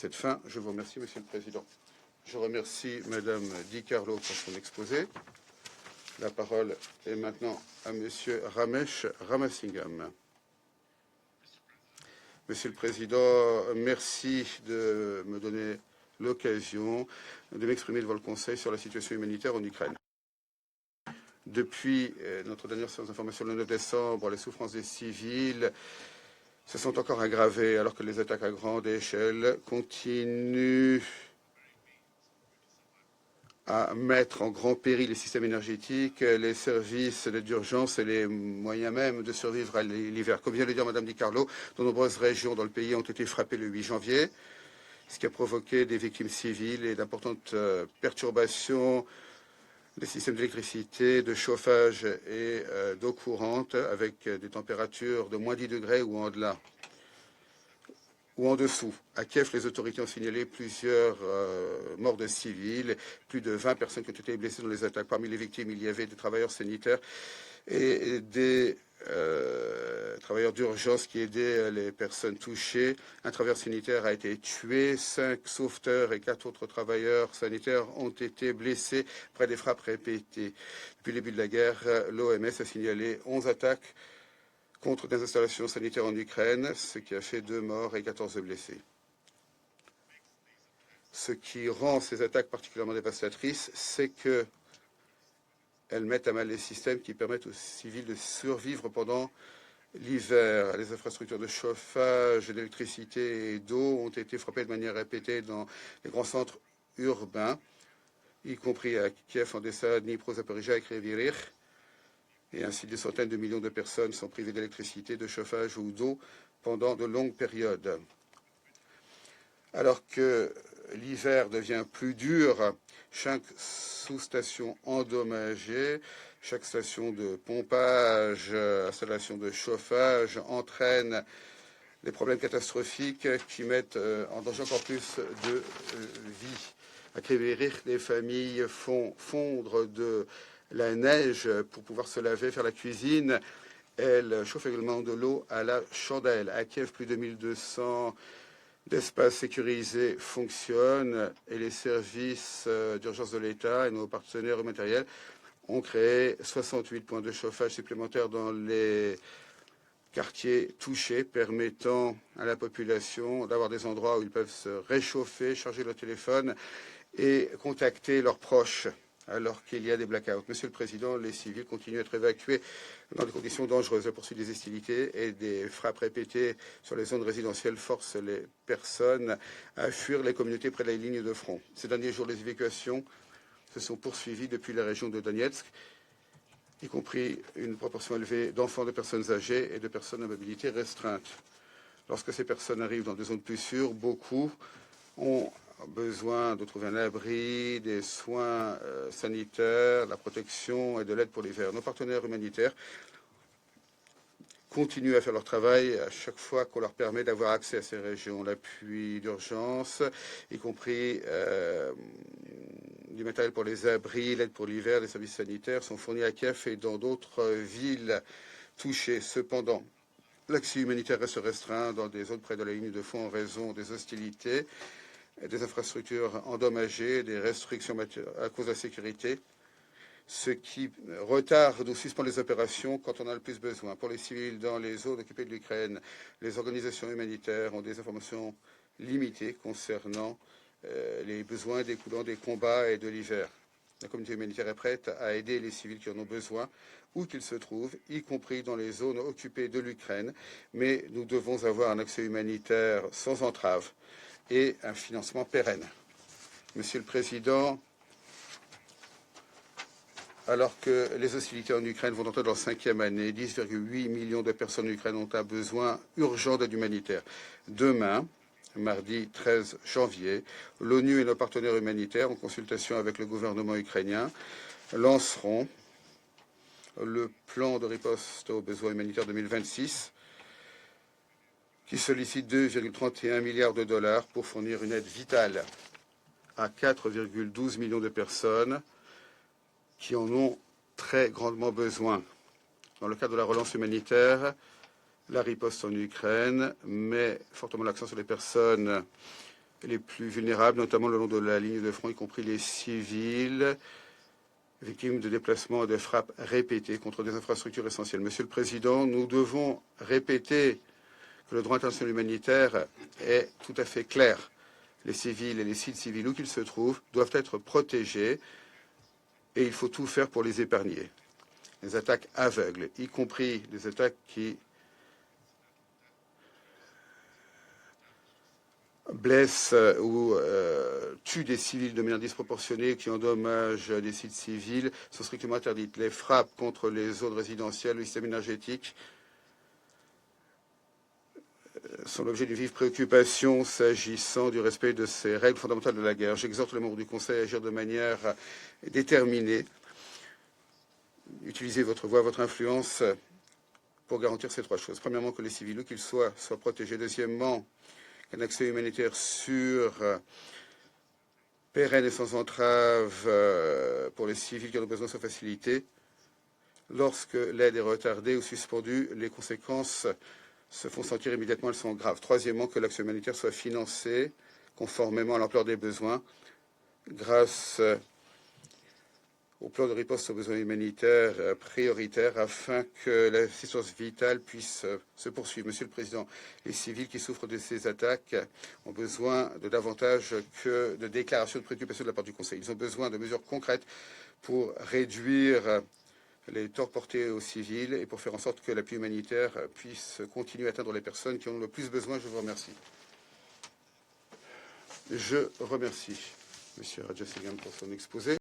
Cette fin, je vous remercie, Monsieur le Président. Je remercie Madame Di Carlo pour son exposé. La parole est maintenant à Monsieur Ramesh Ramasingam. Monsieur le Président, merci de me donner l'occasion de m'exprimer devant le Conseil sur la situation humanitaire en Ukraine. Depuis notre dernière séance d'information le 9 décembre, les souffrances des civils se sont encore aggravées alors que les attaques à grande échelle continuent à mettre en grand péril les systèmes énergétiques, les services d'urgence et les moyens même de survivre à l'hiver. Comme vient de le dire Mme Di Carlo, de nombreuses régions dans le pays ont été frappées le 8 janvier, ce qui a provoqué des victimes civiles et d'importantes perturbations des systèmes d'électricité, de chauffage et d'eau courante avec des températures de moins 10 degrés ou en-delà ou en dessous. À Kiev, les autorités ont signalé plusieurs morts de civils, plus de 20 personnes qui ont été blessées dans les attaques. Parmi les victimes, il y avait des travailleurs sanitaires et des travailleurs d'urgence qui aidaient les personnes touchées. Un travailleur sanitaire a été tué, 5 sauveteurs et 4 autres travailleurs sanitaires ont été blessés après des frappes répétées. Depuis le début de la guerre, l'OMS a signalé 11 attaques contre des installations sanitaires en Ukraine, ce qui a fait 2 morts et 14 blessés. Ce qui rend ces attaques particulièrement dévastatrices, c'est qu'elles mettent à mal les systèmes qui permettent aux civils de survivre pendant l'hiver. Les infrastructures de chauffage, d'électricité et d'eau ont été frappées de manière répétée dans les grands centres urbains, y compris à Kiev, Odessa, Dnipro, Zaporizhzhia et Kryvyi Rih. Et ainsi, des centaines de millions de personnes sont privées d'électricité, de chauffage ou d'eau pendant de longues périodes. Alors que l'hiver devient plus dur, chaque sous-station endommagée, chaque station de pompage, installation de chauffage entraîne des problèmes catastrophiques qui mettent en danger encore plus de vie. À Kryvyi Rih, les familles font fondre de la neige pour pouvoir se laver, faire la cuisine. Elle chauffe également de l'eau à la chandelle. À Kiev, plus de 1200 d'espaces sécurisés fonctionnent et les services d'urgence de l'État et nos partenaires matériels ont créé 68 points de chauffage supplémentaires dans les quartiers touchés, permettant à la population d'avoir des endroits où ils peuvent se réchauffer, charger leur téléphone et contacter leurs proches alors qu'il y a des blackouts. Monsieur le Président, les civils continuent à être évacués dans des conditions dangereuses. La poursuite des hostilités et des frappes répétées sur les zones résidentielles forcent les personnes à fuir les communautés près de la ligne de front. Ces derniers jours, les évacuations se sont poursuivies depuis la région de Donetsk, y compris une proportion élevée d'enfants, de personnes âgées et de personnes à mobilité restreinte. Lorsque ces personnes arrivent dans des zones plus sûres, beaucoup ont besoin de trouver un abri, des soins sanitaires, la protection et de l'aide pour l'hiver. Nos partenaires humanitaires continuent à faire leur travail à chaque fois qu'on leur permet d'avoir accès à ces régions. L'appui d'urgence, y compris du matériel pour les abris, l'aide pour l'hiver, les services sanitaires sont fournis à Kiev et dans d'autres villes touchées. Cependant, l'accès humanitaire reste restreint dans des zones près de la ligne de front en raison des hostilités, des infrastructures endommagées, des restrictions à cause de la sécurité, ce qui retarde ou suspend les opérations quand on a le plus besoin. Pour les civils dans les zones occupées de l'Ukraine, les organisations humanitaires ont des informations limitées concernant les besoins découlant des combats et de l'hiver. La communauté humanitaire est prête à aider les civils qui en ont besoin, où qu'ils se trouvent, y compris dans les zones occupées de l'Ukraine, mais nous devons avoir un accès humanitaire sans entrave et un financement pérenne. Monsieur le Président, alors que les hostilités en Ukraine vont entrer dans leur 5e année, 10,8 millions de personnes en Ukraine ont un besoin urgent d'aide humanitaire. Demain, mardi 13 janvier, l'ONU et nos partenaires humanitaires, en consultation avec le gouvernement ukrainien, lanceront le plan de riposte aux besoins humanitaires 2026, qui sollicite 2,31 milliards de dollars pour fournir une aide vitale à 4,12 millions de personnes qui en ont très grandement besoin. Dans le cadre de la relance humanitaire, la riposte en Ukraine met fortement l'accent sur les personnes les plus vulnérables, notamment le long de la ligne de front, y compris les civils, victimes de déplacements et de frappes répétées contre des infrastructures essentielles. Monsieur le Président, nous devons répéter que le droit international humanitaire est tout à fait clair. Les civils et les sites civils où qu'ils se trouvent doivent être protégés et il faut tout faire pour les épargner. Les attaques aveugles, y compris des attaques qui blessent ou tuent des civils de manière disproportionnée, qui endommagent des sites civils, sont strictement interdites. Les frappes contre les zones résidentielles, le système énergétique, sont l'objet d'une vive préoccupation s'agissant du respect de ces règles fondamentales de la guerre. J'exhorte les membres du Conseil à agir de manière déterminée. Utilisez votre voix, votre influence pour garantir ces trois choses. Premièrement, que les civils, où qu'ils soient protégés. Deuxièmement, qu'un accès humanitaire sûr, pérenne et sans entrave pour les civils qui en ont besoin soit facilité. Lorsque l'aide est retardée ou suspendue, les conséquences se font sentir immédiatement, elles sont graves. Troisièmement, que l'action humanitaire soit financée conformément à l'ampleur des besoins, grâce au plan de riposte aux besoins humanitaires prioritaires, afin que l'assistance vitale puisse se poursuivre. Monsieur le Président, les civils qui souffrent de ces attaques ont besoin de davantage que de déclarations de préoccupation de la part du Conseil. Ils ont besoin de mesures concrètes pour réduire les torts portés aux civils et pour faire en sorte que l'appui humanitaire puisse continuer à atteindre les personnes qui en ont le plus besoin. Je vous remercie. Je remercie M. Rajasingam pour son exposé.